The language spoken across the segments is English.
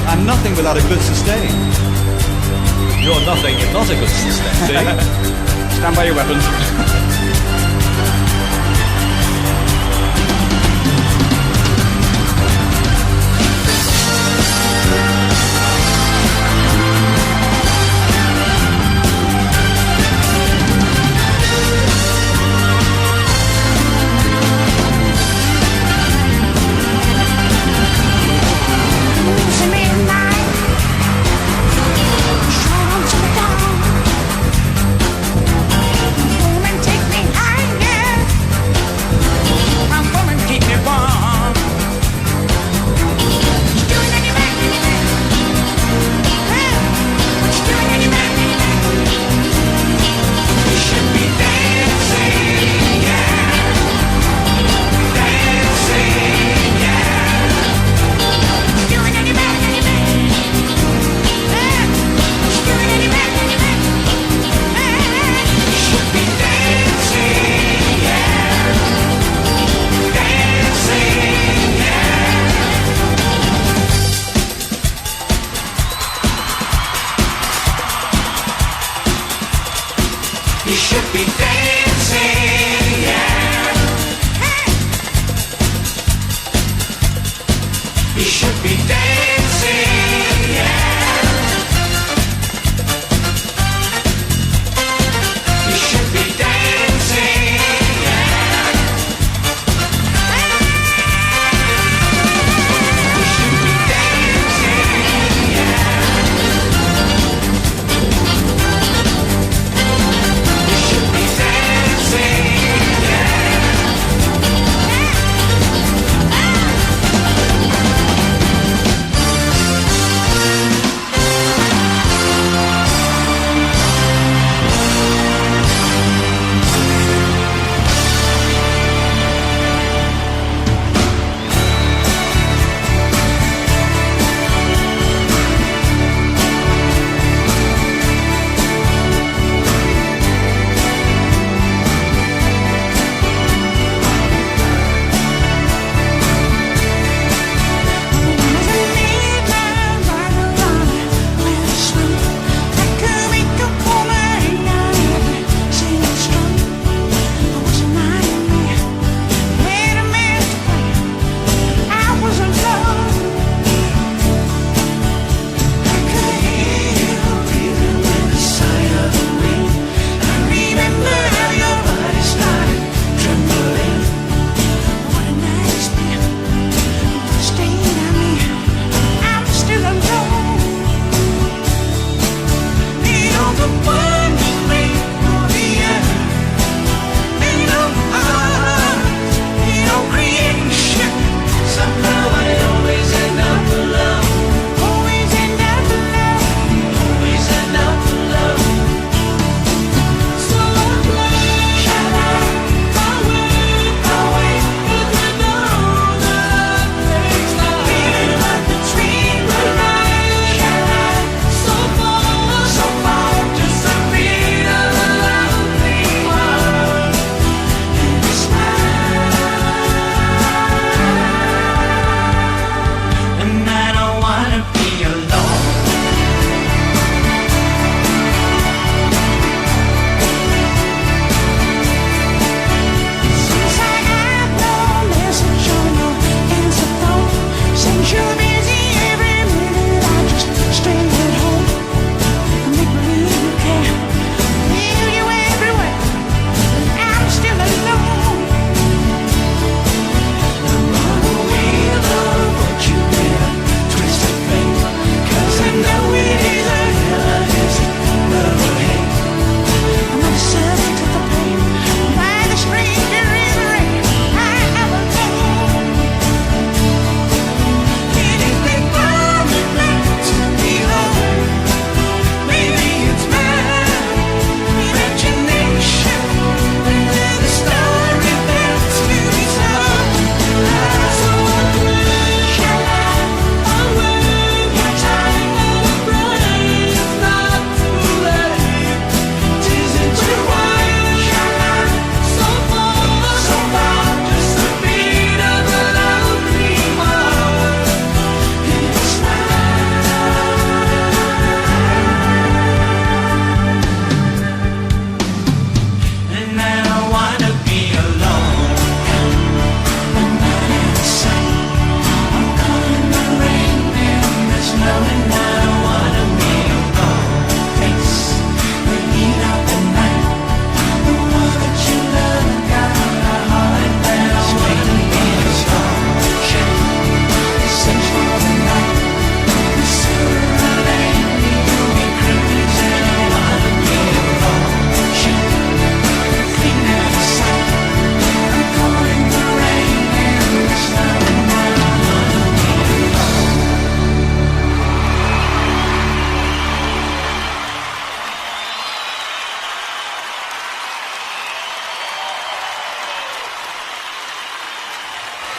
I'm nothing without a good sustain. You're nothing if not a good sustain. See? Stand by your weapons.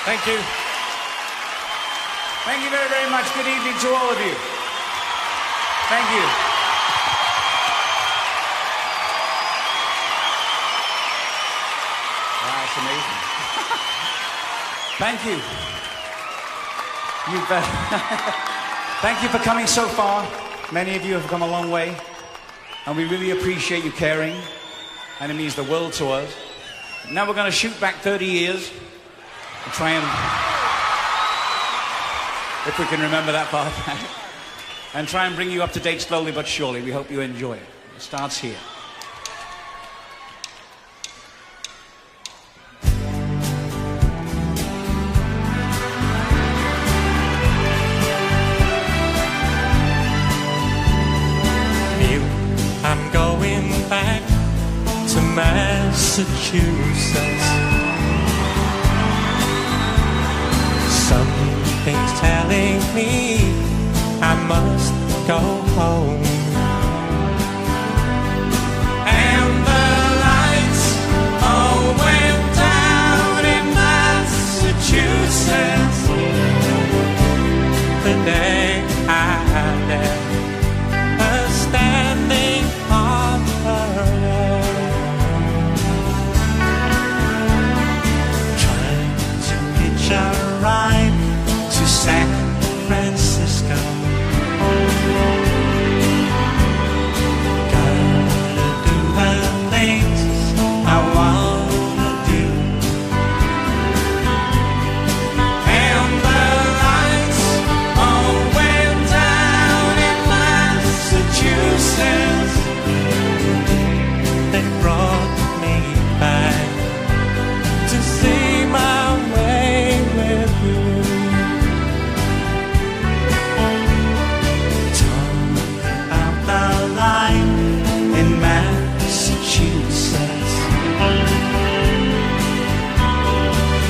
Thank you. Thank you very, very much. Good evening to all of you. Thank you. Wow, it's amazing. Thank you. You bet. Thank you for coming so far. Many of you have come a long way, and we really appreciate you caring, and it means the world to us. Now we're going to shoot back 30 years and try and, if we can remember that part, and try and bring you up to date slowly but surely. We hope you enjoy it. It starts here. I'm going back to Massachusetts. Something's telling me I must go home. And the lights all went down in Massachusetts the day I left. Standing on her own, trying to hitch a ride to San Francisco. Gotta do the things I wanna do. And the lights all went down in Massachusetts. They brought me back to see my way with you. Talk about the life in Massachusetts.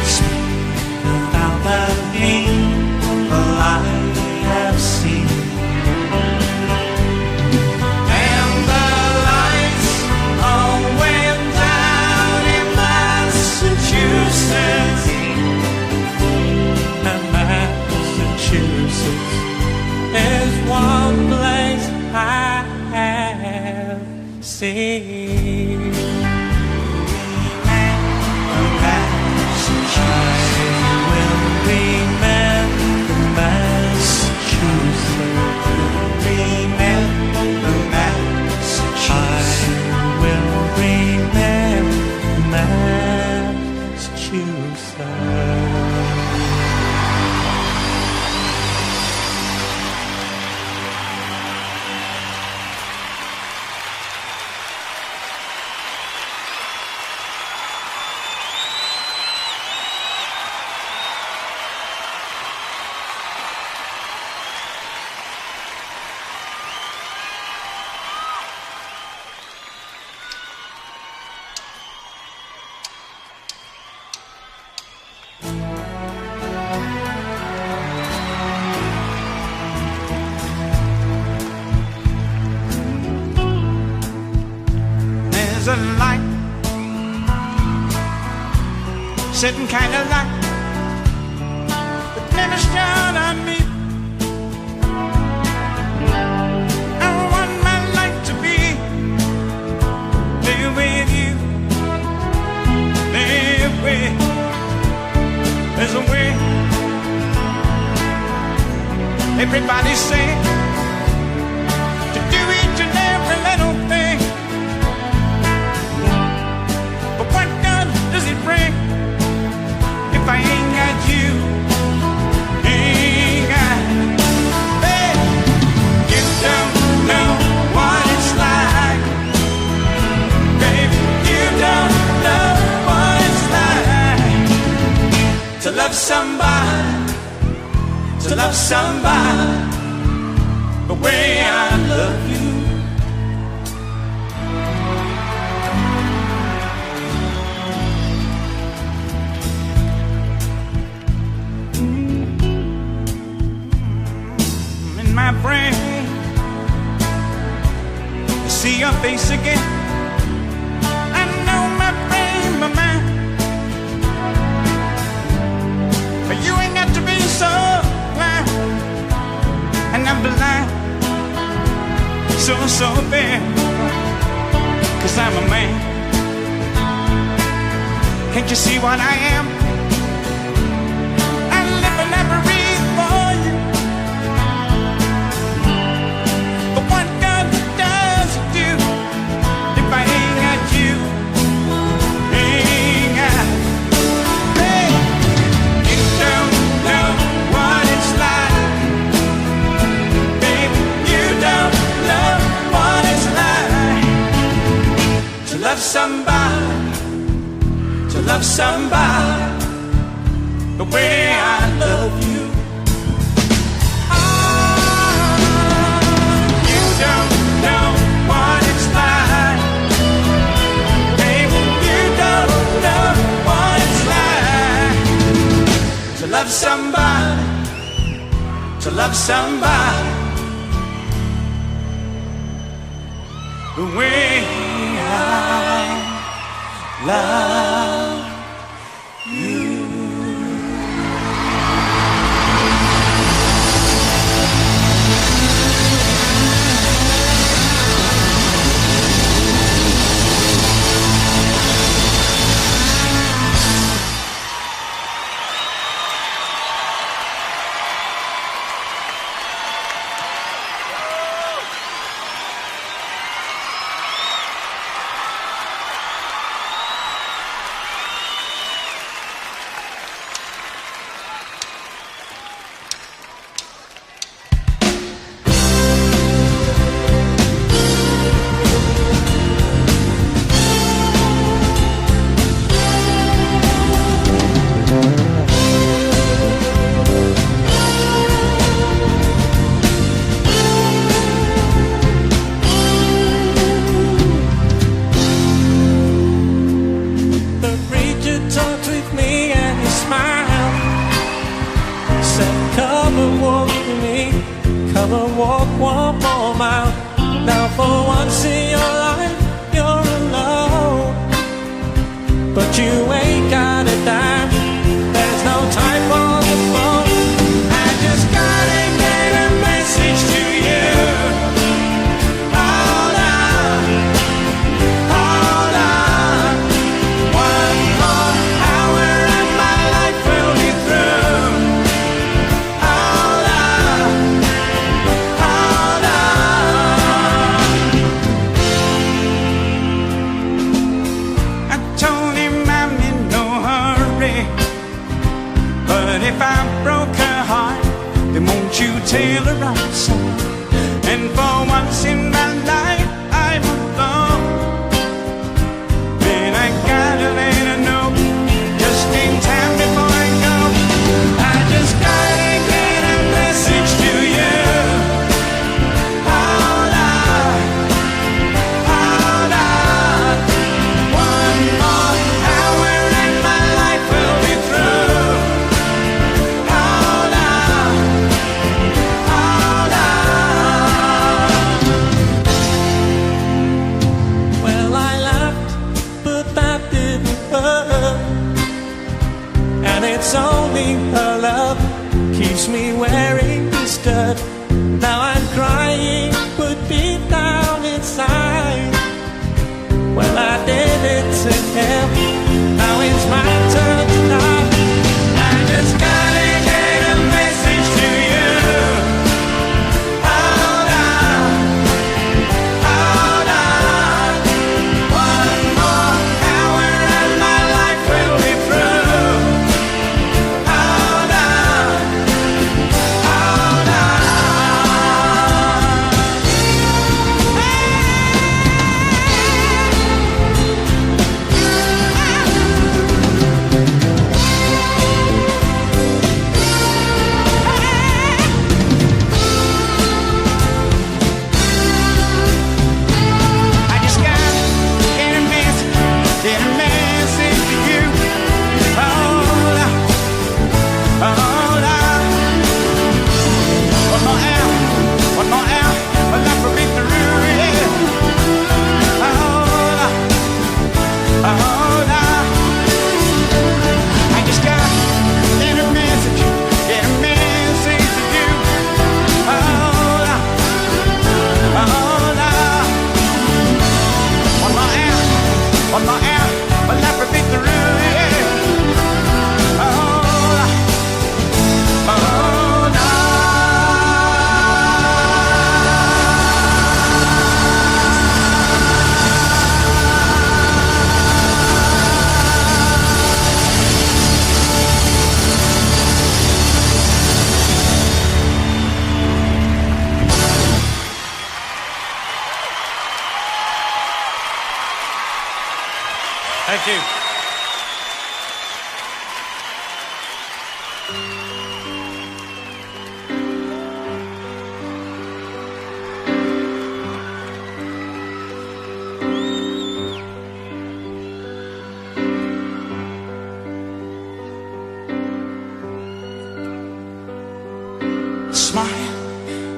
Speak about the people I have seen. And the lights all went down in Massachusetts. And Massachusetts is one place I have seen. Massachusetts, I will remember Massachusetts. Remember Massachusetts. I will remember Massachusetts. There's a light sitting kind of light, but never shone on me. I want my life to be there with you. There with, there's a way. Everybody say to do each and every little thing. But what good does it bring if I ain't got you? Ain't got. Hey, you don't know what it's like, baby. You don't know what it's like to love somebody, to love somebody the way I love you. In my brain, I see your face again. I know my brain, my mind so blind, and I'm blind, so bad, 'cause I'm a man. Can't you see what I am? I live and never breathe for you. But what God does do if I ain't got you? Ain't got. Hey, you don't know what it's like, baby. You don't know what it's like to love somebody, to love somebody the way I love you. You don't know what it's like, baby. You don't know what it's like to love somebody, to love somebody the way I love you. The preacher talked with me and he smiled. Said, come and walk with me, come and walk 1 more mile. Now for once in your life, you're alone, but you ain't got a dime. There's no time for the phone. I just gotta get a message to you. Hold on, hold on. 1 more hour and my life will be through. Hold on, hold on. I told him I'm in no hurry, but if I broke her heart, then won't you tell her I'm sorry? And for once in my life, I'm alone. Then I gotta let her know, just in time before I go. I just gotta get a message to you. Hold on, hold on. 1 more hour and my life will be through. Hold on, hold on. Thank you. Smile,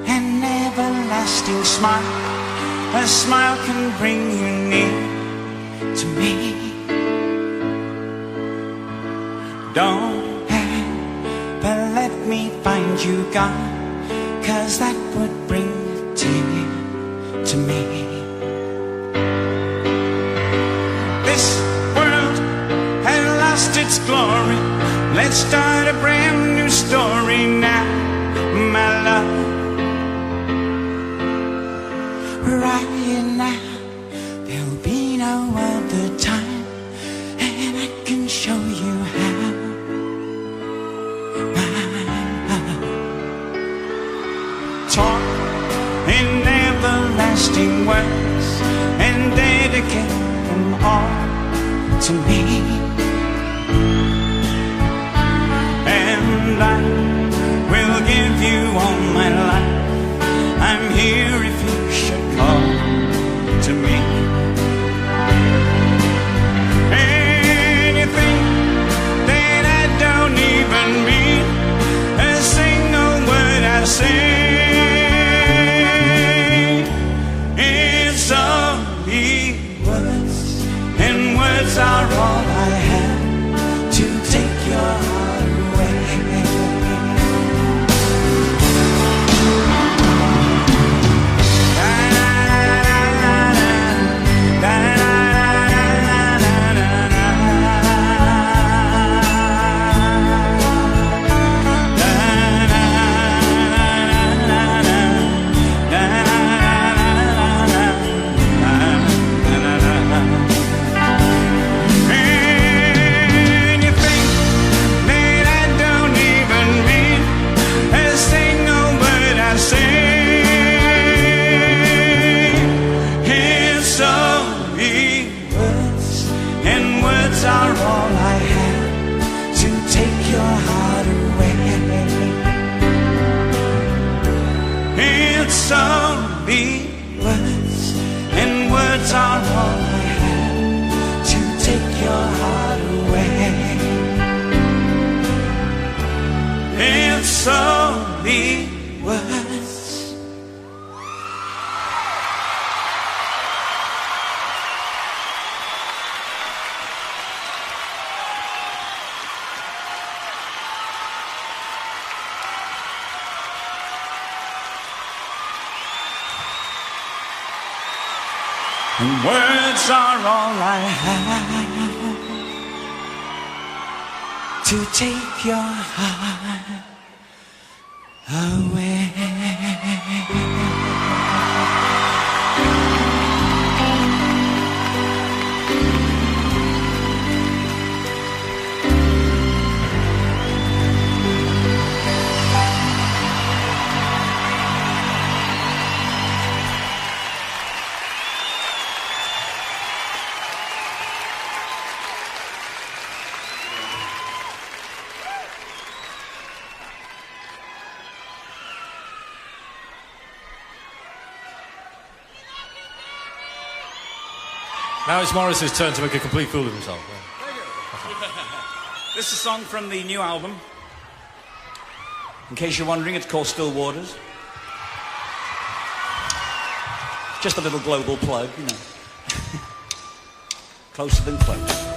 an everlasting smile. A smile can bring you near to me. Don't ever let me find you gone, 'cause that would bring a tear to me. This world has lost its glory. Let's start a brand new story now, my love. Right now, there'll be no other time, and I can show you how. Talk in everlasting words and dedicate them all to me. And I will give you all my life. I'm here if you should call to me. Anything that I don't even mean, a single word I say, it's only words, and words are all I have to take your heart away. It's only words, and words are all I have to take your heart away. It's only words. And words are all I have to take your heart away. Now it's Morris's turn to make a complete fool of himself. This is a song from the new album. In case you're wondering, it's called Still Waters. Just a little global plug, you know. Closer than close.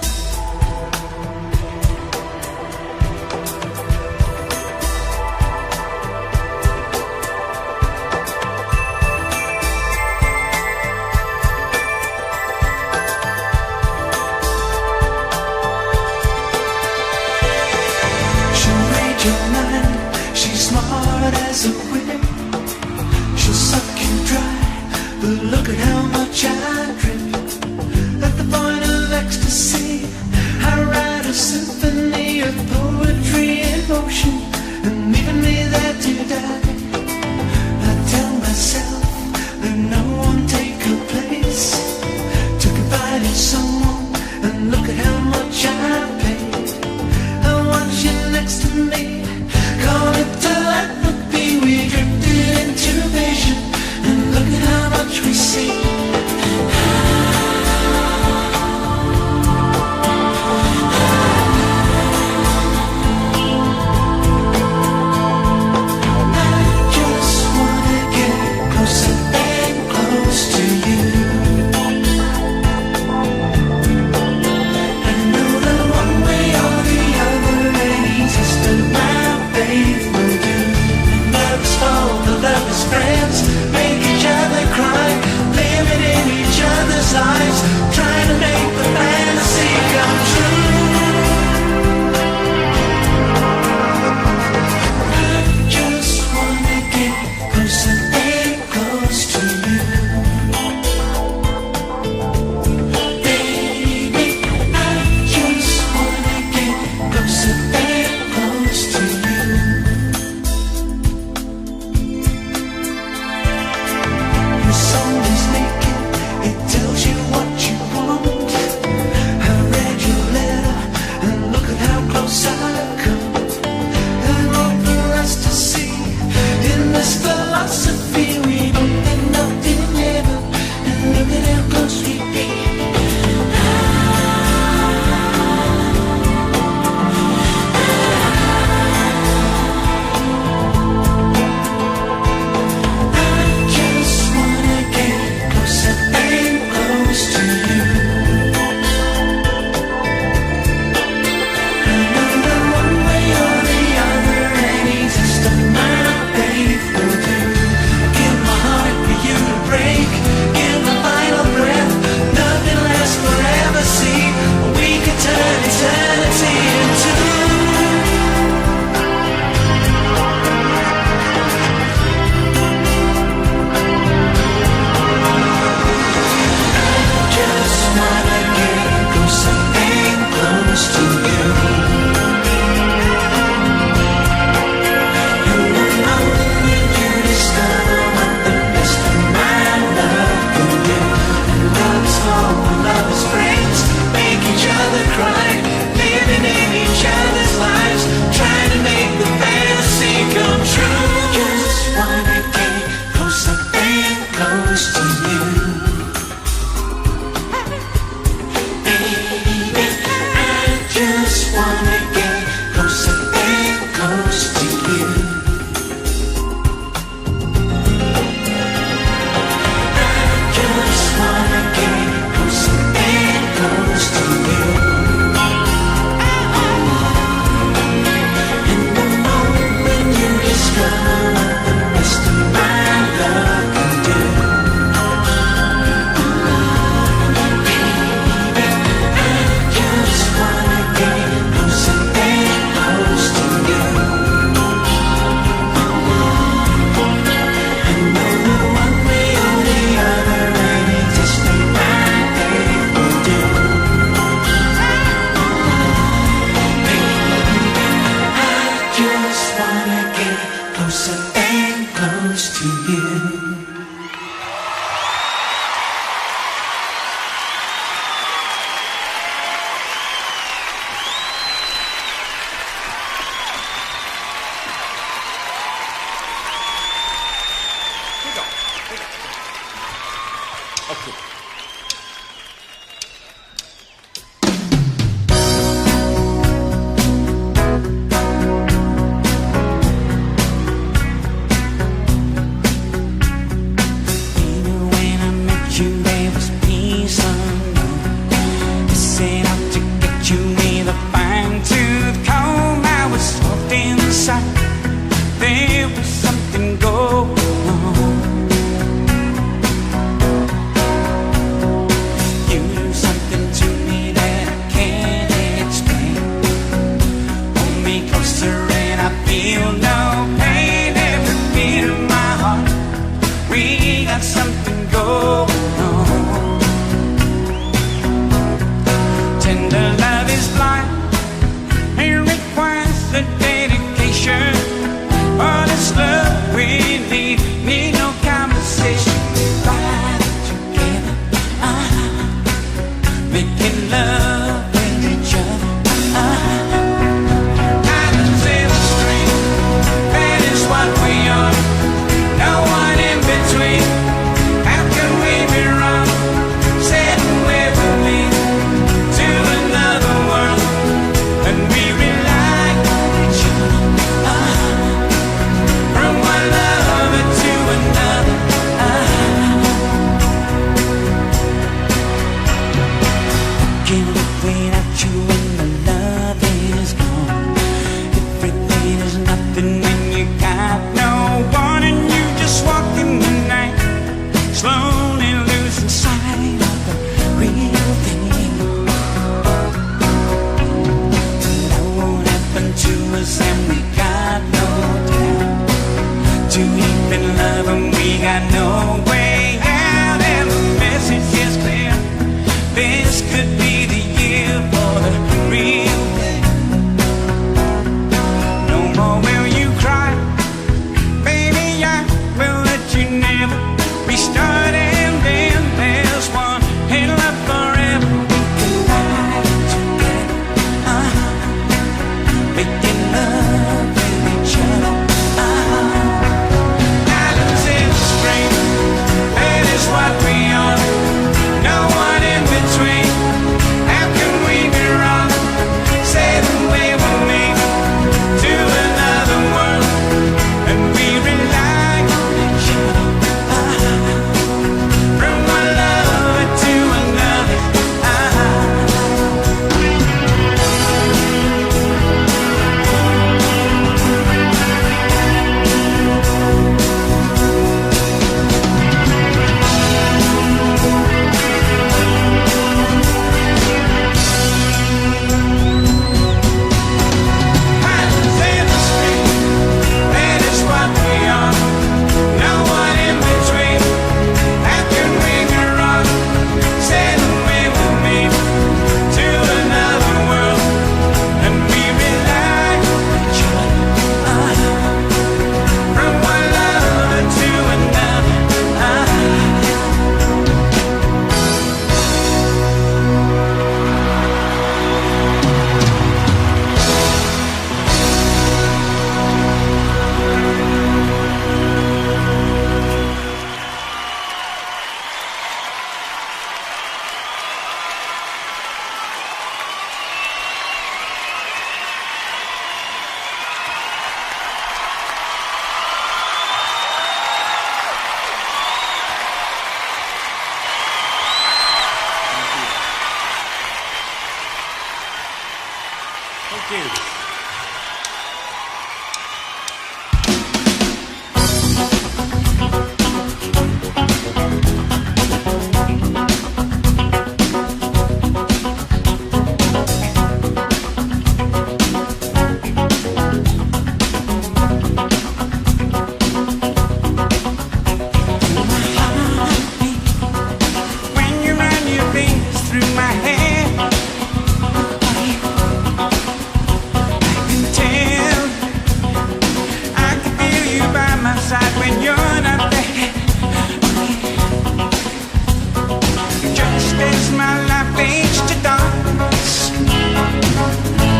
She's smart as a whip. She'll suck you dry, but look at how much I drip. At the point of ecstasy, I write a symphony of poetry in motion, and leaving me there to die. I tell myself that no one take her place, to confide in someone, and look at close to you. Baby, I just wanna get closer and close to you. I just wanna get closer and close to you. And the moment you discover what the rest of my love can do. Baby, I just wanna get closer and close to you. I know that one way or the other, any test of my faith will do. Baby, I just wanna get closer and close to you. Even when I met you, there was peace unknown. I set out to get you with a fine-tooth comb. I was soft inside. There was something going on. Thank you. When you run your fingers through my hair, I can tell, I can feel you by my side when you're not there. Just as my life fades to darkness,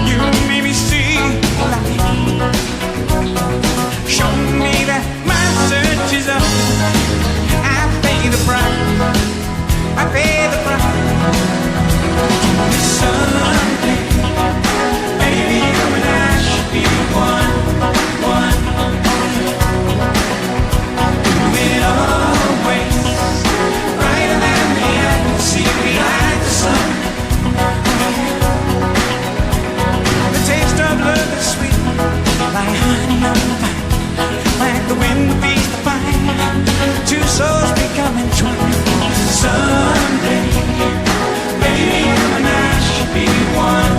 you made me see light. Show me that my search is up. I pay the price. I pay the price. Someday, baby, you and I should be one. Do it always. Brighter than the eye can see behind the sun. The taste of love is sweet, like honey on the vine. Like the wind that beats the fire, two souls becoming twin. Someday, baby, you and I should be one.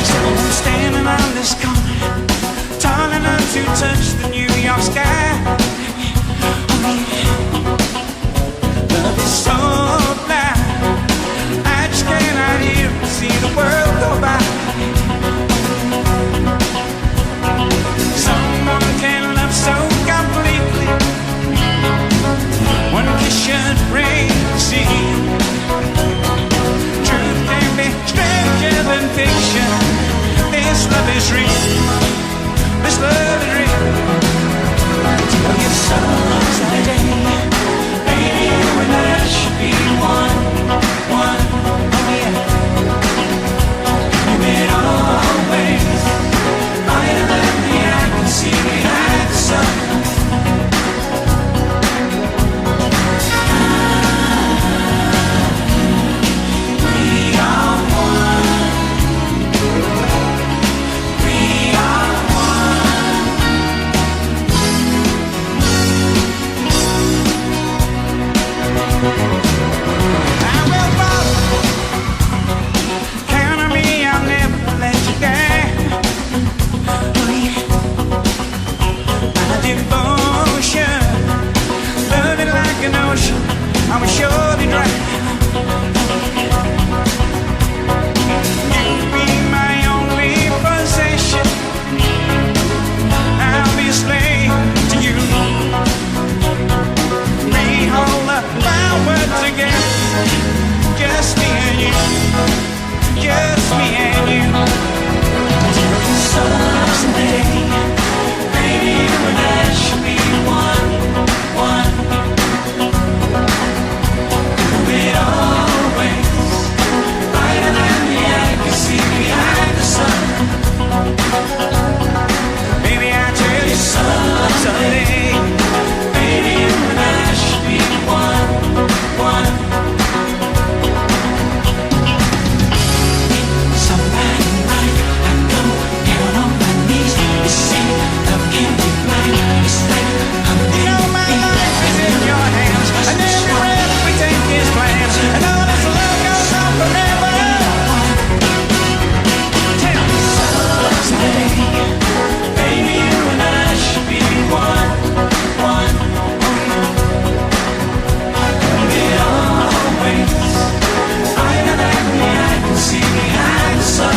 So I'm standing on this corner, tall enough to touch the New York sky. Oh yeah, love is so blind, I just cannot hear and see the world go by. Someone can love so completely, one kiss should bring the sea. Truth can be stranger than fiction. This love is real. This love is real. Tell you someday, baby, you and I should be one. Oh yeah. You made always. Brighter than the eye can see behind the sun. We are one. We are one. I will follow. Count on me, I'll never let you down. My devotion, loving like an ocean, I will surely drown. You be my only possession, I'll be a slave to you. We hold the power together, just me and you, just me and you. Someday, baby, you and I should be one. Do it always. Brighter than the eye can see behind the sun. Baby, I tell you someday, baby, you and I should be one. Somebody might I go down on my knees. You say love can be blind. It's like I'm you know my life is in your hands, and every breath we take is planned, and all this love goes on forever. Tell me someday, baby, you and I should be one. It always brighter than the eye can see behind the sun.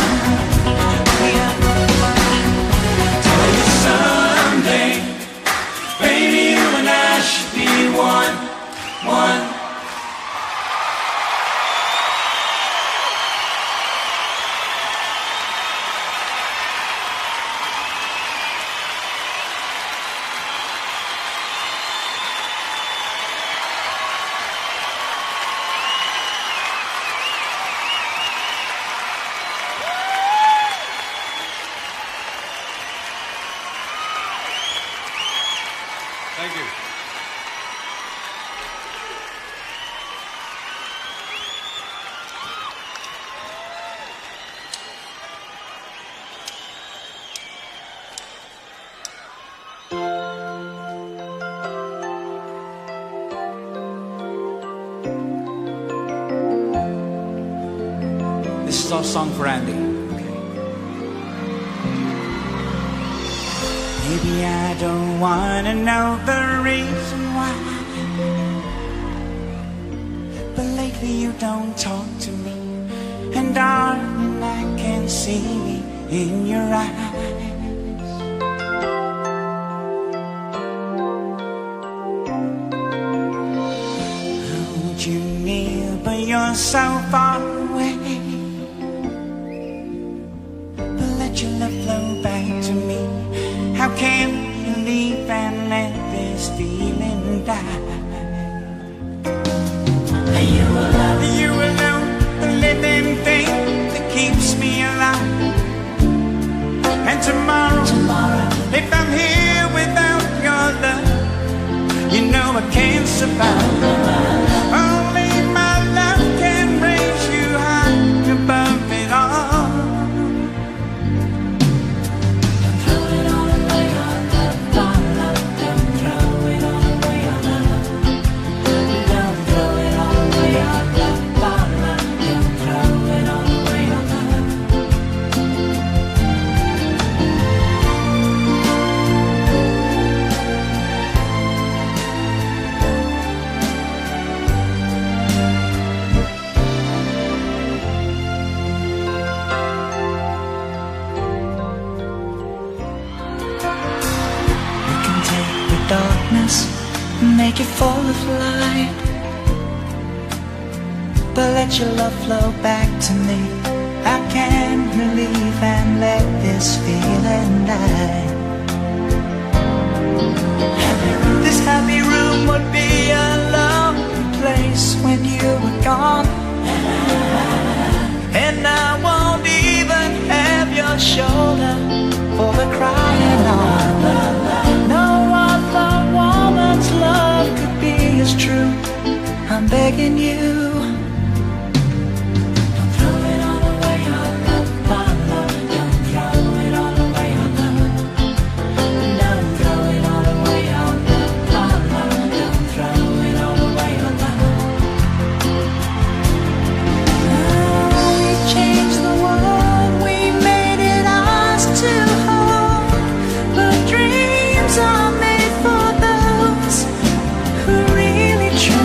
Tell you someday, baby, you and I should be one. Thank you. is our song for Andy. Maybe I don't wanna know the reason why, but lately you don't talk to me, and darling, I can see in your eyes. Hold you near, but you're so far away. But let your love flow back to me. How can you leave and let this feeling die? You alone, the living thing that keeps me alive. And tomorrow, if I'm here without your love, you know I can't survive. Only my love can raise you high above it all. Darkness, make it full of light, but let your love flow back to me. How can you leave and let this feeling die? This happy room would be a lonely place when you were gone, and I won't even have your shoulder for the crying on. No other woman's love could be as true. I'm begging you. Don't throw it all away, our love, my love. Don't throw it all away, our love. Don't throw it all away, our love, my love. Don't throw it all away, our love. Oh, we changed the world, we made it ours to hold. But dreams are made for those who really try.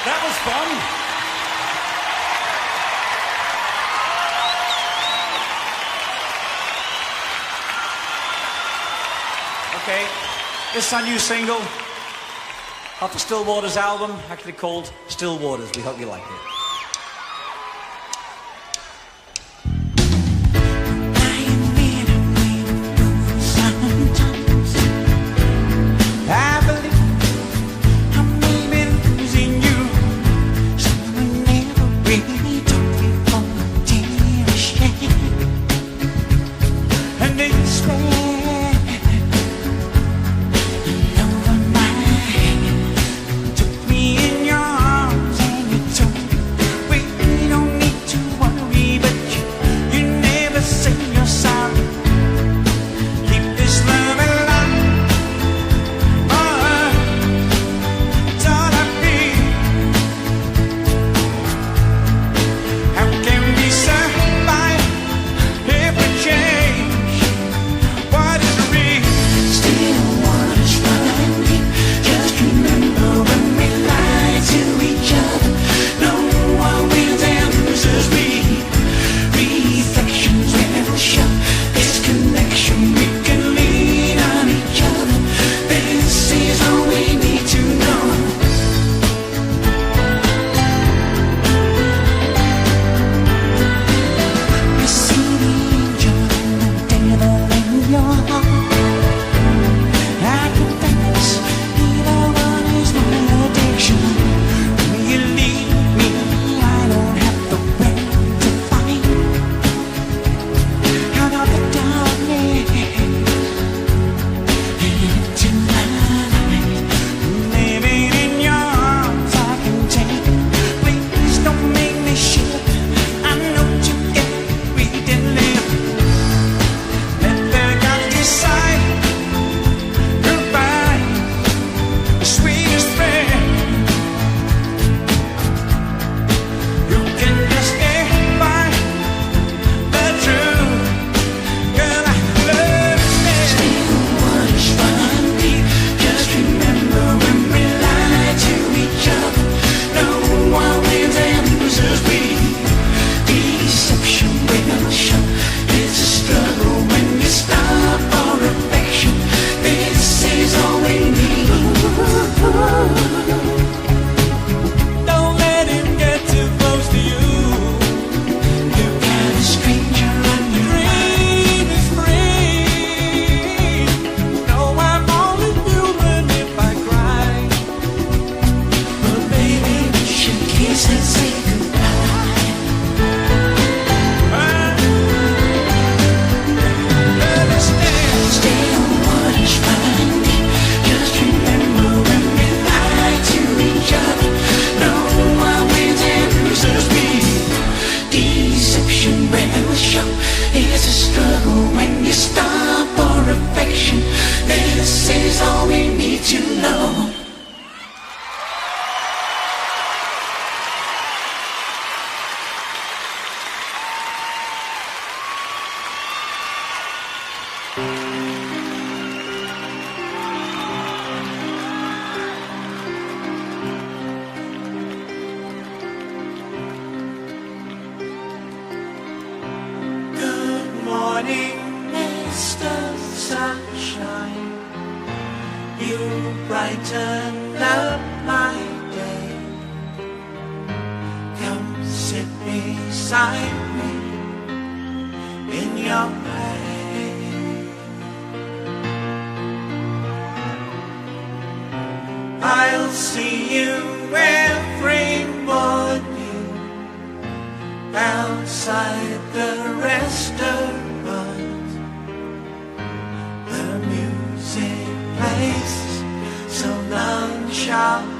That was fun. Okay, this is our new single off the Still Waters album, actually called Still Waters. We hope you like it. brighten up my day. Come sit beside me in your way. I'll see you every morning outside the restaurant. The music plays so nonchalant.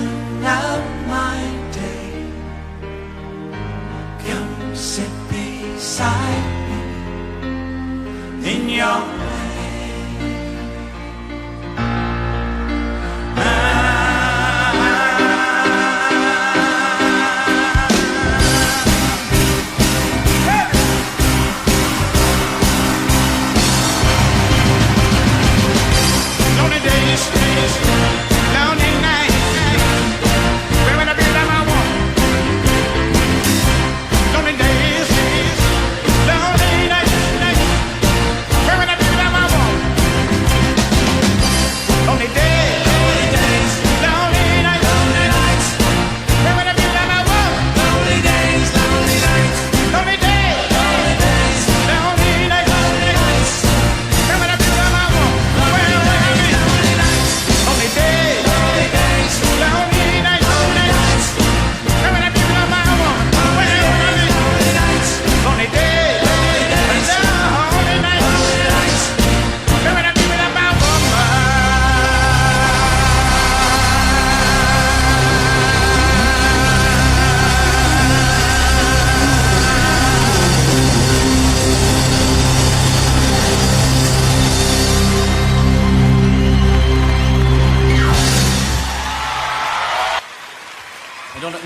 brighten up my day. Come sit beside me in your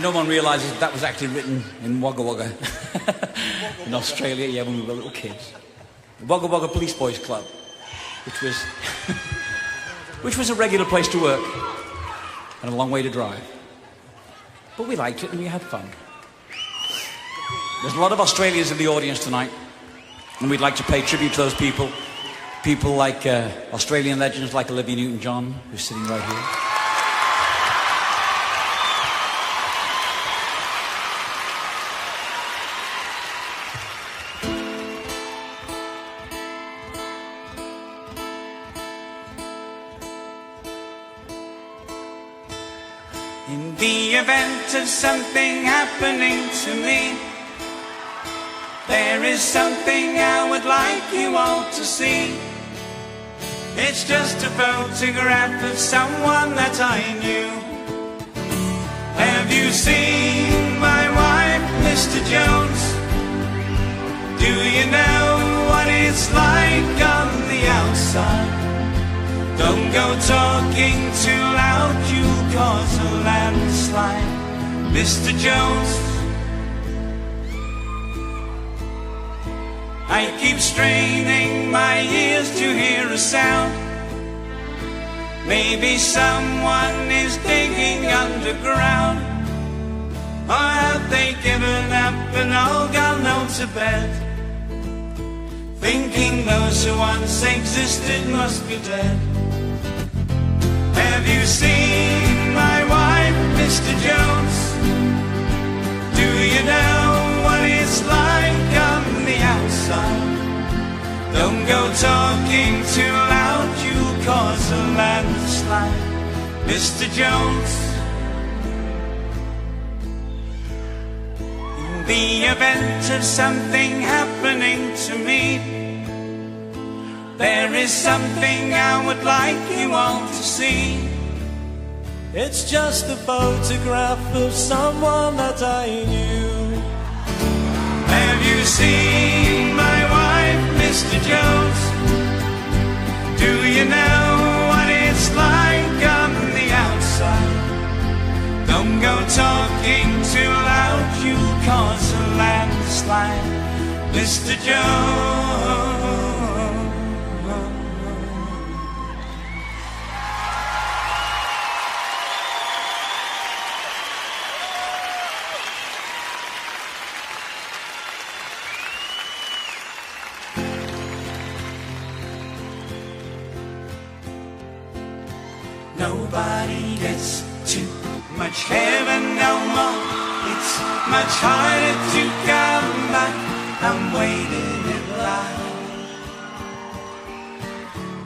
No one realises that was actually written in Wagga Wagga in Australia, yeah, when we were little kids. The Wagga Wagga Police Boys Club, which was a regular place to work and a long way to drive. But we liked it and we had fun. There's a lot of Australians in the audience tonight, and we'd like to pay tribute to those people. People like Australian legends like Olivia Newton-John, who's sitting right here. In the event of something happening to me, there is something I would like you all to see. It's just a photograph of someone that I knew. Have you seen my wife, Mr. Jones? Do you know what it's like on the outside? Don't go talking too loud, you'll cause a landslide, Mr. Jones. I keep straining my ears to hear a sound. Maybe someone is digging underground. Or have they given up and all gone home to bed, thinking those who once existed must be dead? Have you seen my wife, Mr. Jones? Do you know what it's like on the outside? Don't go talking too loud, you'll cause a landslide, Mr. Jones. In the event of something happening to me, there is something I would like you all to see. It's just a photograph of someone that I knew. Have you seen my wife, Mr. Jones? Do you know what it's like on the outside? Don't go talking too loud, you'll cause a landslide, Mr. Jones. Nobody gets too much heaven no more. It's much harder to come back. I'm waiting in line.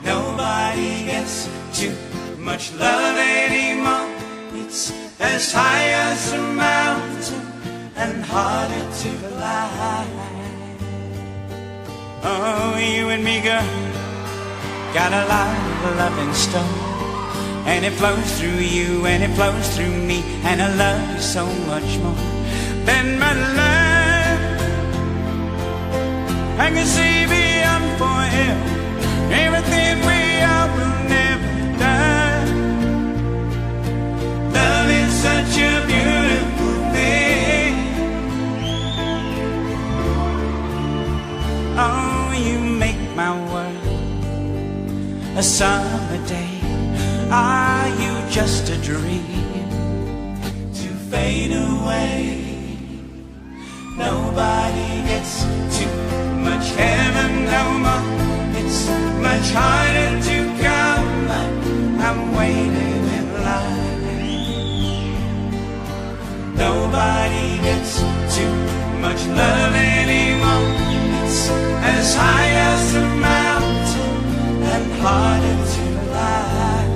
Nobody gets too much love anymore. It's as high as a mountain and harder to climb. Oh, you and me, girl, got a lot of loving stone. and it flows through you, and it flows through me, and I love you so much more than my life. I can see beyond forever, everything we are will never die. Love is such a beautiful thing. Oh, you make my world a summer day. Are you just a dream to fade away? Nobody gets too much heaven no more. It's much harder to come, but I'm waiting in line. Nobody gets too much love anymore. It's as high as a mountain and harder to lie.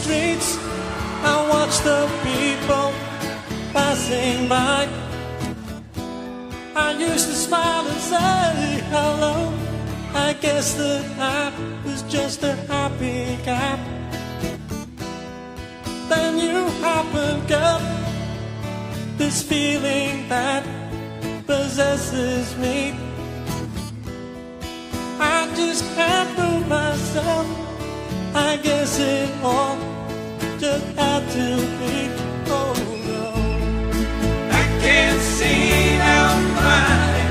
Streets, I watch the people passing by. I used to smile and say hello. I guess that I was just a happy cat. Then you happened, girl, this feeling that possesses me. I just can't prove myself. I guess it all just had to be. Oh no, I can't see nobody.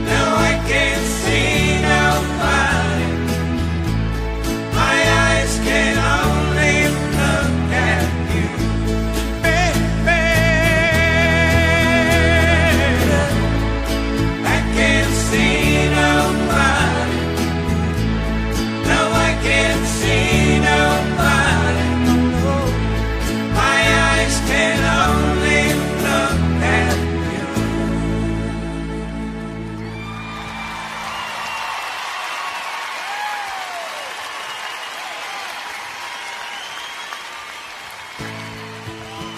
No, I can't see nobody. My eyes can only look at you, baby. I can't see nobody. No, I can't see nobody. My eyes can only look at you.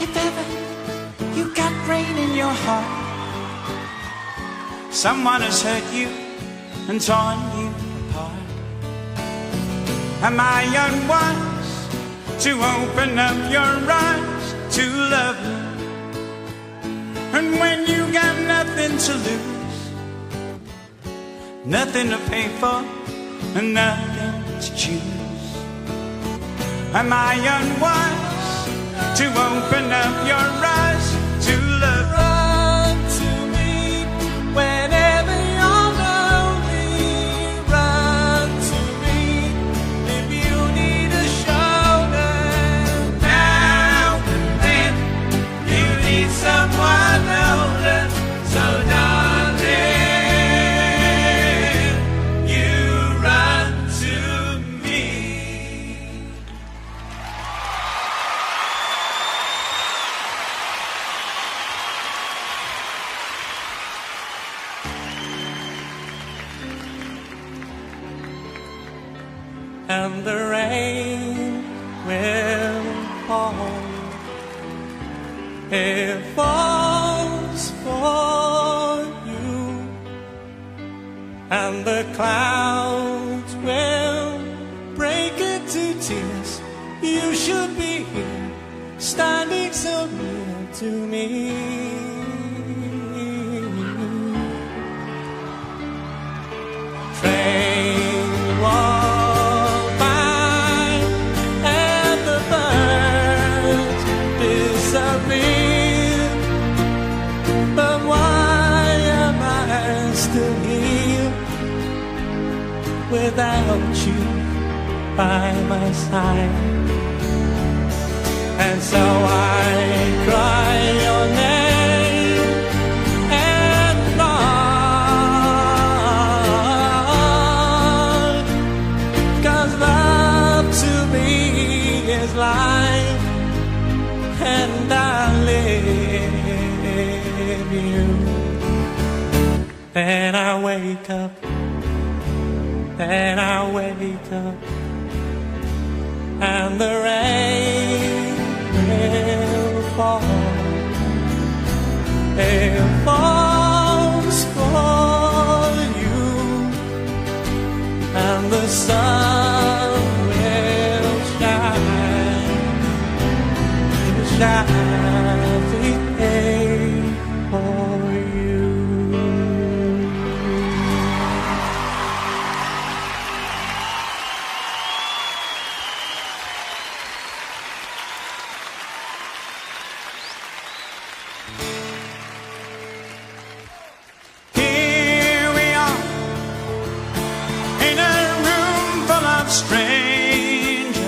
If ever you got rain in your heart, someone has hurt you and torn you apart. Am I unwise to open up your eyes to love you? And when you got nothing to lose, nothing to pay for, and nothing to choose, am I unwise to open up your eyes to love you? run to me whenever you're lonely. Run to me if you need a shoulder. Now and then you need someone older, so darling, you run to me. And the rain will fall. It falls for you, and the clouds will break into tears. You should be here, standing so near to me. Train walk by, and the birds disappear. But why am I still here without you by my side? And so I cry your name and run, 'cause love to me is life, later, and the rain will fall. It falls for you, and the sun will shine every day for you. Here we are in a room full of strangers,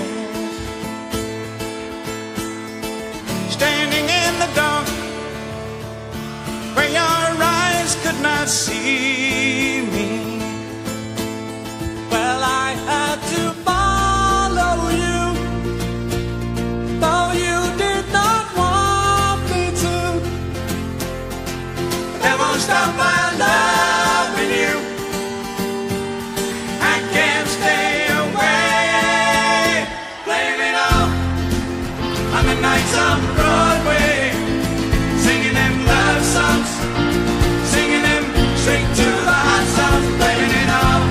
standing in the dark where your eyes could not see me. Well, I had to follow you, though you did not want me to. That won't stop my loving you. I can't stay away. Blame it all on the nights on Broadway, singing them love songs, singing them straight to the hot songs. Blaming it all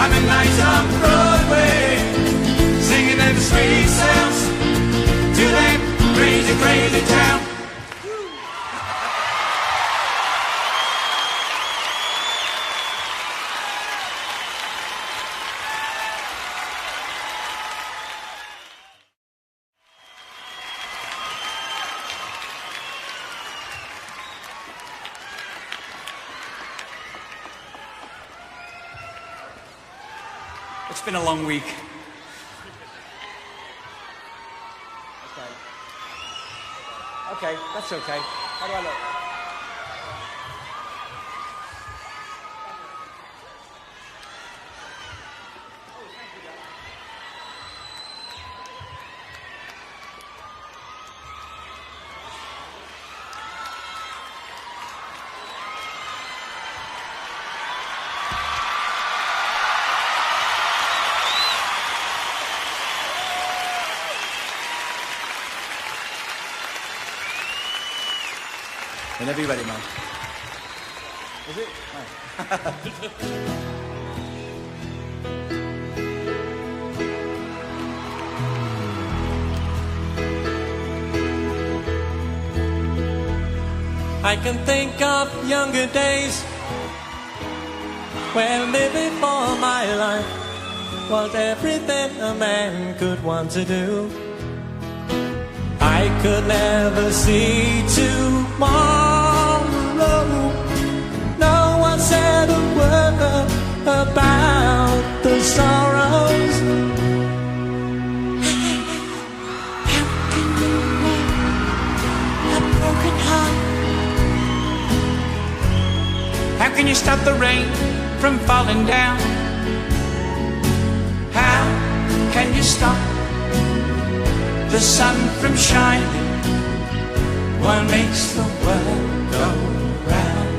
on the nights on Broadway, singing them sweet sounds to that crazy, crazy town. It's been a long week. Okay, that's okay. How do I look? Whenever you're ready, man. Is it? No. I can think of younger days when living for my life was everything a man could want to do. I could never see tomorrow. No one said a word about the sorrows. How can you mend a broken heart? How can you stop the rain from falling down? How can you stop the sun from shining? What makes the world go round?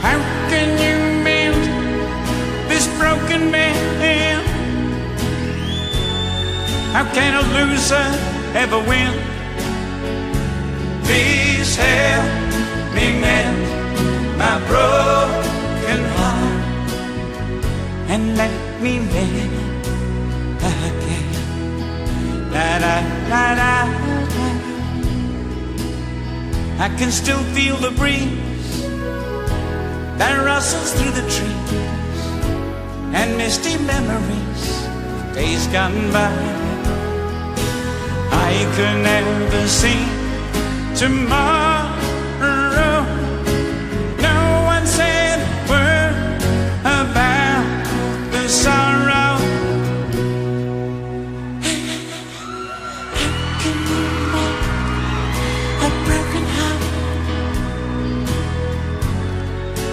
How can you mend this broken man? How can a loser ever win? Please help me mend my broken heart and let me mend again. Da, da, da, da, da. I can still feel the breeze that rustles through the trees and misty memories of days gone by. I could never see tomorrow. No one said a word about the sorrow.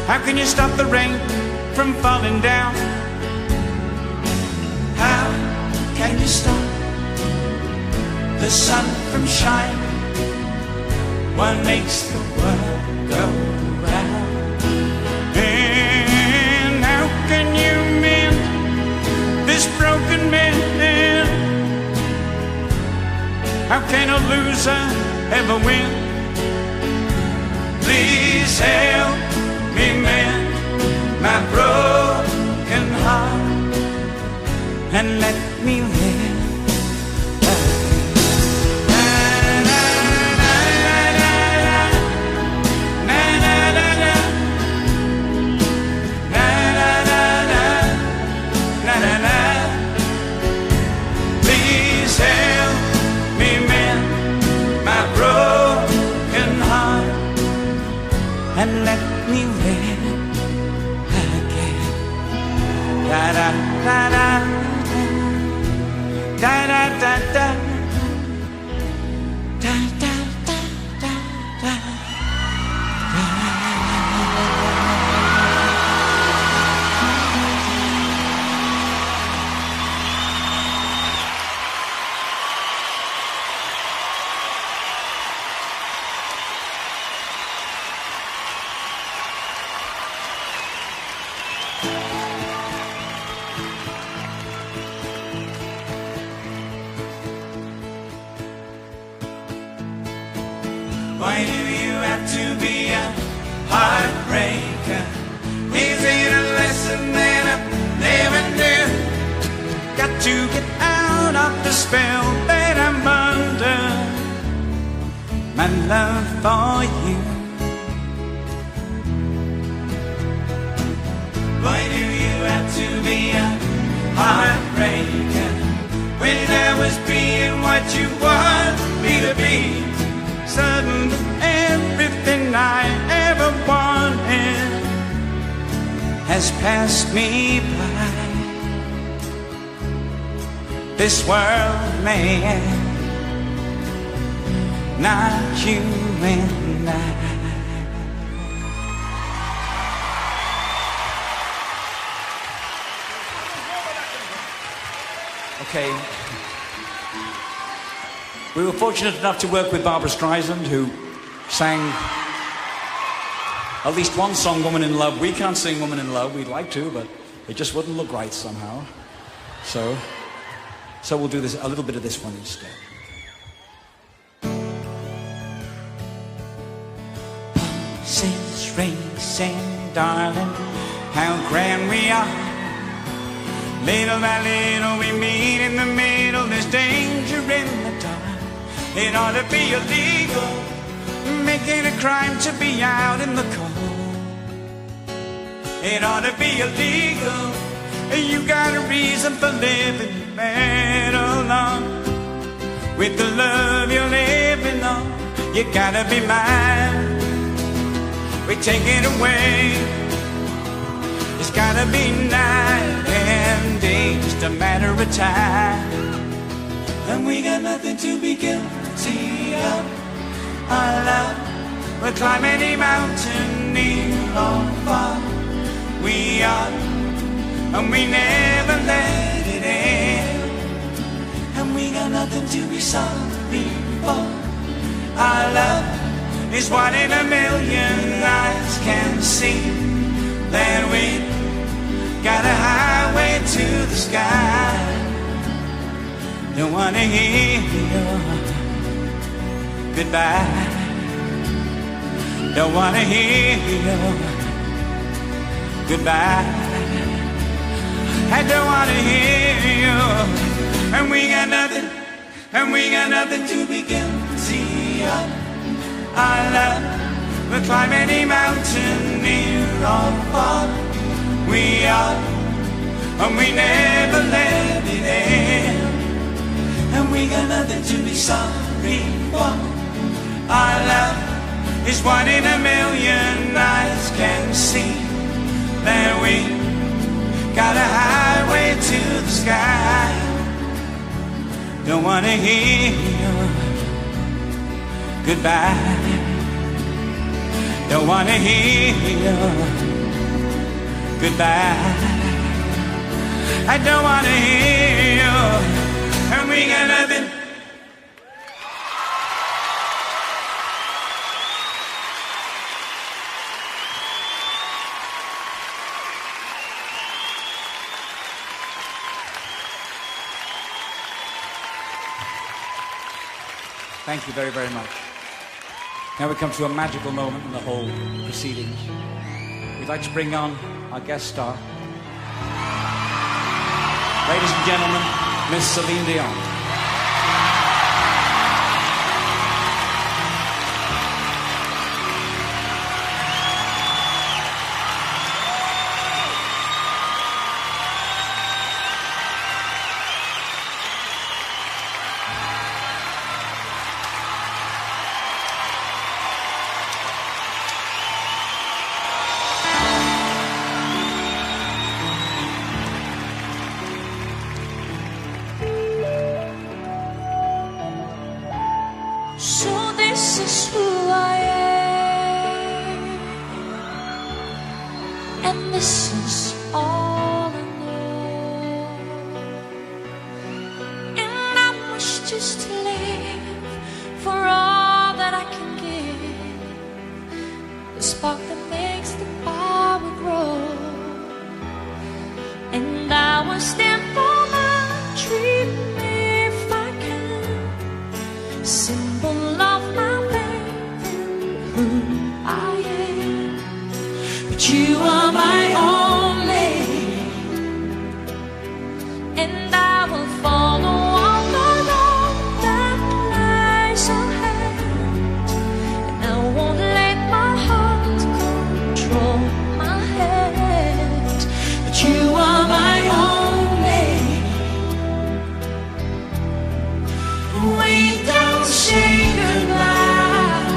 How can you stop the rain from falling down? How can you stop the sun from shining? What makes the world go round? And how can you broken men. How can a loser ever win? Please help me mend my broken heart and let me live. Please help me mend my broken heart and let me live again. Da da da da da da da da da da da da. Why do you have to be a heartbreaker? Is it a lesson that I never knew? Got to get out of the spell that I'm under. My love for you. Why do you have to be a heartbreaker? When I was being what you want me to be, suddenly everything I ever wanted has passed me by. This world may end, not you and I. Okay. We were fortunate enough to work with Barbra Streisand, who sang at least one song, Woman in Love. We can't sing Woman in Love. We'd like to, but it just wouldn't look right somehow. So we'll do this, a little bit of this one instead. Pulses racing, darling, how grand we are. Little by little we meet in the middle. There's danger in the dark. It ought to be illegal, make it a crime to be out in the cold. It ought to be illegal, you got a reason for living. You better along with the love you're living on. You gotta be mine, we take it away. It's gotta be night and day, just a matter of time. And we got nothing to be guilty of. Our love will climb any mountain, near or far. We are, and we never let it end. And we got nothing to be sorry for. Our love is one in a million eyes can see. That we got a highway to the sky. Don't wanna hear your goodbye. Don't wanna hear your goodbye. I don't wanna hear you. And we got nothing to be guilty of. Our love will climb any mountain, near or far. We are, and we never let it end. And we got nothing to be sorry for. Our love is one in a million eyes can see. That we got a highway to the sky. Don't wanna hear your goodbye. Don't wanna hear your goodbye. I don't wanna hear you. And we got nothing. Thank you very, very much. Now we come to a magical moment in the whole proceedings. We'd like to bring on our guest star. Ladies and gentlemen, Miss Celine Dion. So this is who I am, and this is all I know. And I wish just to live for all that I can give, the spark that makes the power grow. And I will stand for my dream if I can. Symbol of my faith in who I am. But you are my only, and I will follow all the road that lies ahead. And I won't let my heart control my head. But you are my only. We don't say goodbye.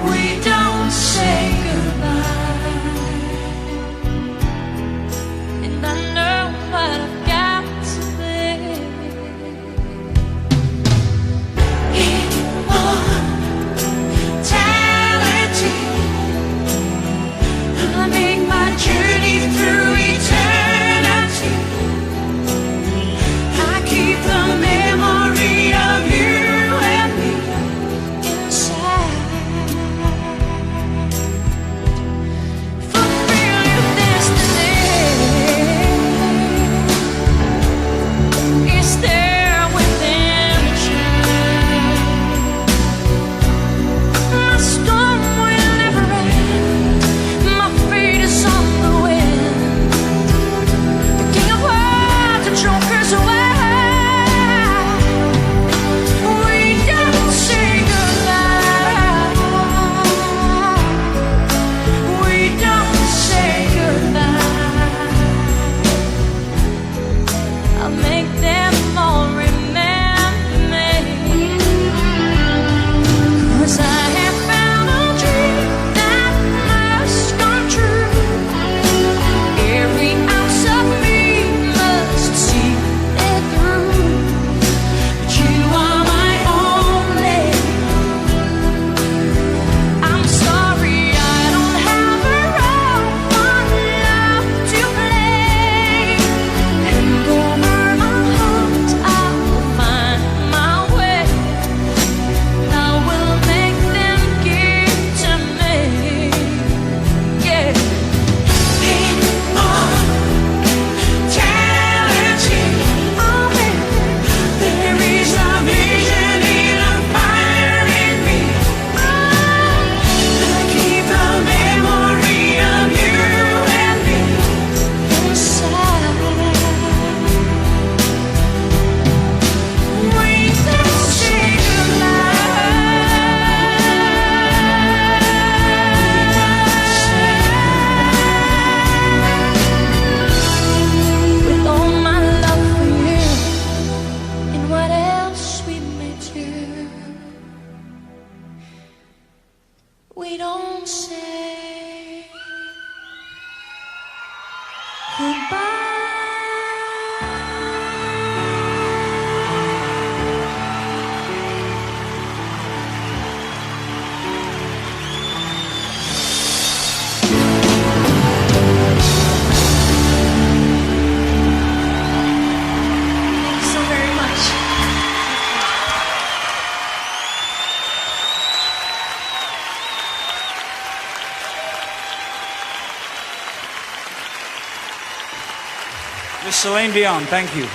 We don't say goodbye. And I know what I've got to be. Immortality. I make my journey through eternity. I keep the memory of you and me inside. Fulfill your destiny. It's there within you. My storm will never end. My fate is on the wind. The king of words, the joker's away. We don't say goodbye. We don't say goodbye. I'll make them all remember me. 'Cause I have found a dream that must come true. Every ounce of me must see it through. But you are my only. I'm sorry I don't have a role for love to play. And over my heart I'll find my way. I will make them give to me. Yeah. Immortality. Oh, baby. There is a vision in a fire in me. I keep the memory of you and me inside. We don't say goodbye. With all my love for you and what else we may do, we don't say goodbye. Thank you so very much. Miss Celine Dion, thank you.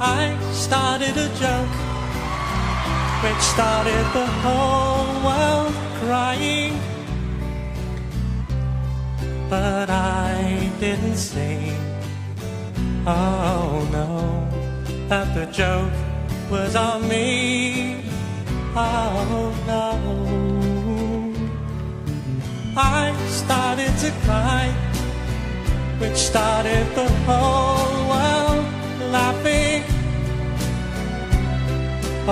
I started a joke which started the whole world crying, but I didn't say, oh no, that the joke was on me. Oh no. I started to cry, which started the whole world laughing.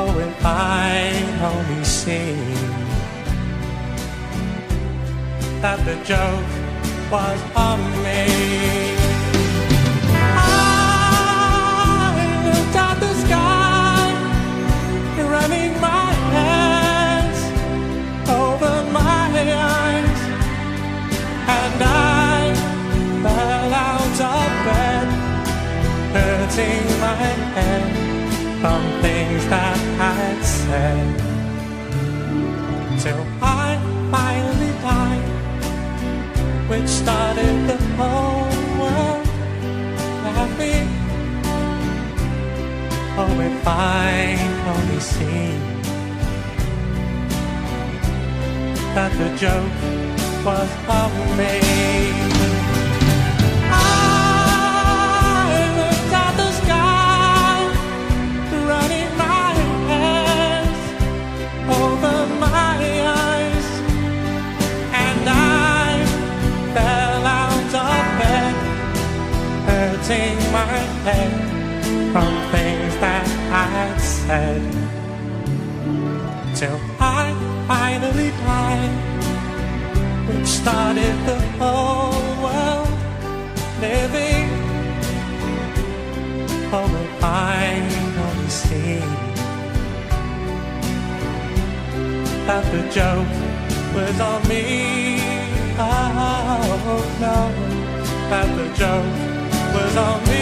Oh, if I only seen that the joke was on me. I looked at the sky, running my hands over my eyes, and I fell out of bed, hurting my head from things that I'd said, till I finally died, which started the whole world laughing. Oh, if I only seen that the joke was of me. I looked at the sky, running my hands over my eyes, and I fell out of bed, hurting my head from things that I'd said, till I finally died, which started the whole world living. Oh, if I only see that the joke was on me. Oh no, that the joke was on me.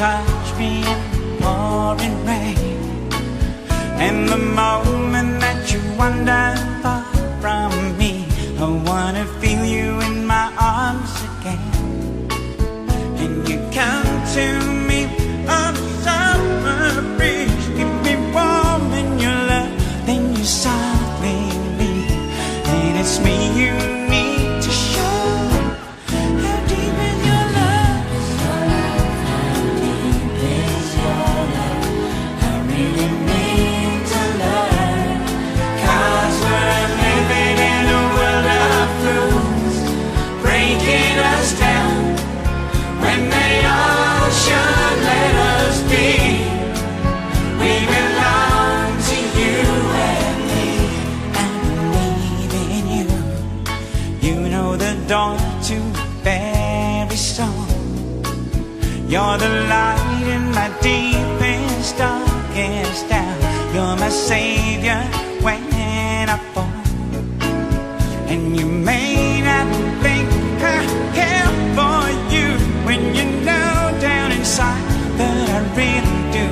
touch me in pouring rain. And the moment that you wander far from me, I wanna feel you in my arms again. And you come to me on summer breeze, keep me warm in your love, then you softly leave. And it's me you need to show. How deep is your love? How deep is your love? I really need to learn. 'Cause we're living in a world of fools, breaking us down when they all should let us be. We belong to you and me. I believe in you. You know the door to every storm. You're the light in my deepest, darkest hour. You're my savior when I fall. And you may not think I care for you when you know down inside that I really do.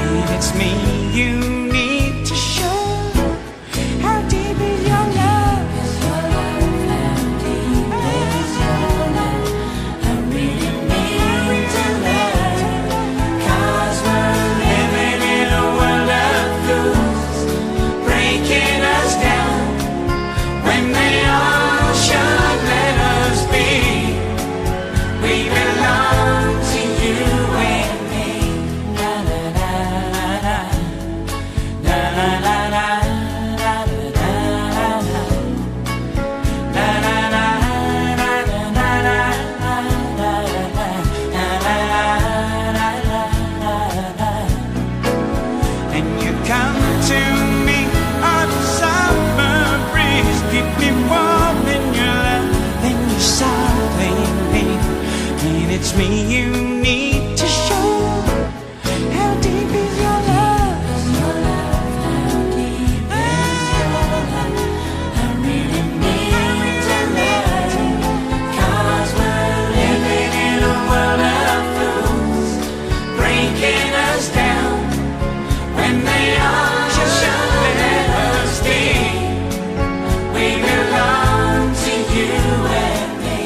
And it's me you need to show. How deep is your love? How deep is your love? I really need to learn. 'Cause we're living in a world of fools, breaking us down when they all should let us be. We belong to you and me. La la la la, la la la la, la la la la, la la la la. And you come to me on a summer breeze, keep me warm in your love, then you softly leave. And it's me you need to show. How deep is your love? How deep is your love? I really need to learn. 'Cause we're living in a world of fools, breaking us down when they all should let us be. We belong to you and me.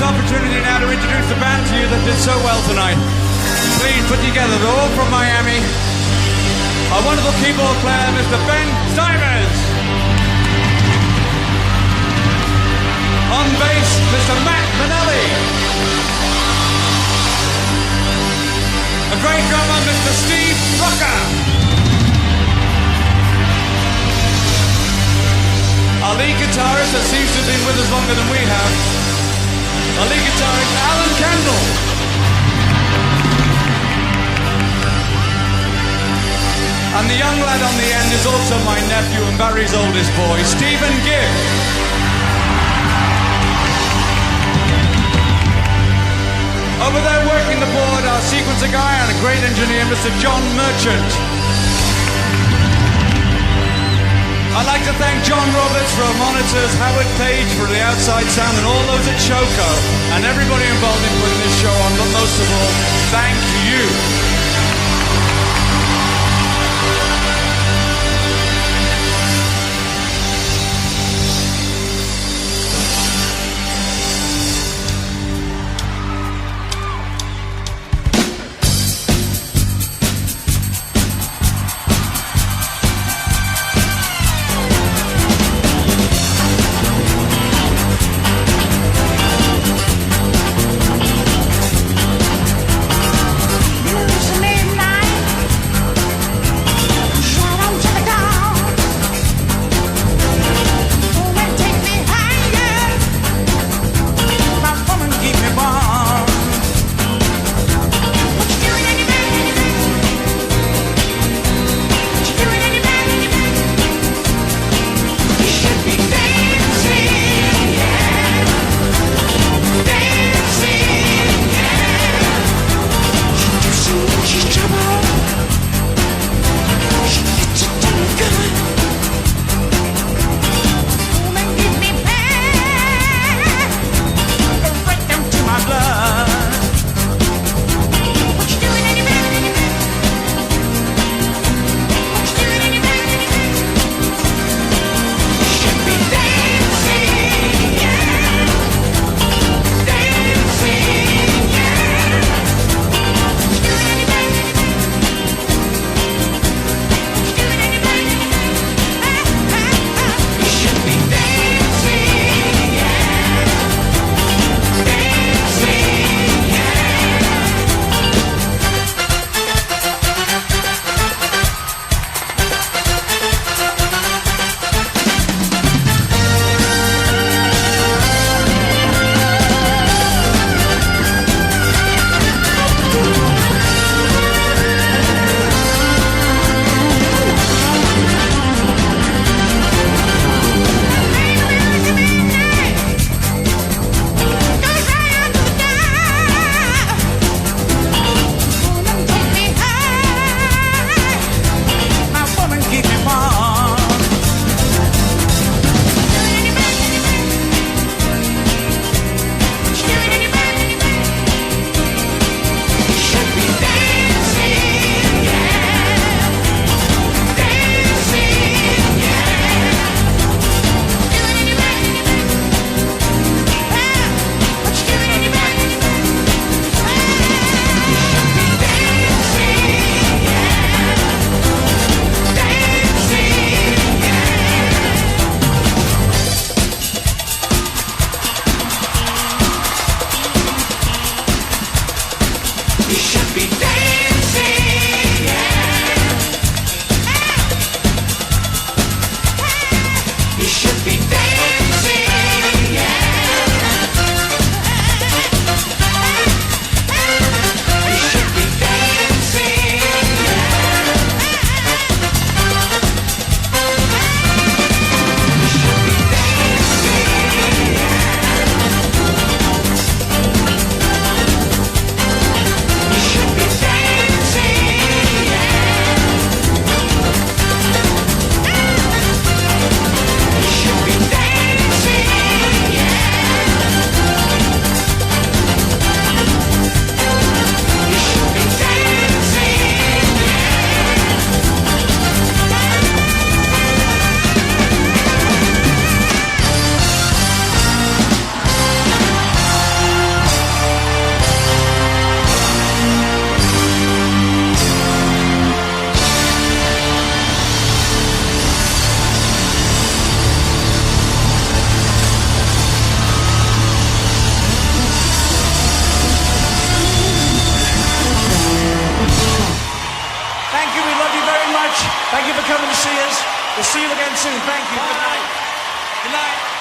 opportunity now to introduce the band to you that did so well tonight. Please put together, they're all from Miami. Our wonderful keyboard player, Mr. Ben Stivers. On bass, Mr. Matt Manelli. A great drummer, Mr. Steve Rucker. Our lead guitarist that seems to have been with us longer than we have. Our lead guitarist, Alan Kendall. And the young lad on the end is also my nephew and Barry's oldest boy, Stephen Gibb. Over there working the board, our sequencer guy and a great engineer, Mr. John Merchant. I'd like to thank John Roberts for our monitors, Howard Page for the outside sound, and all those at Choco, and everybody involved in putting this show on, but most of all, thank you. Yes. Thank you for coming to see us. We'll see you again soon. Thank you. Good night. Good night.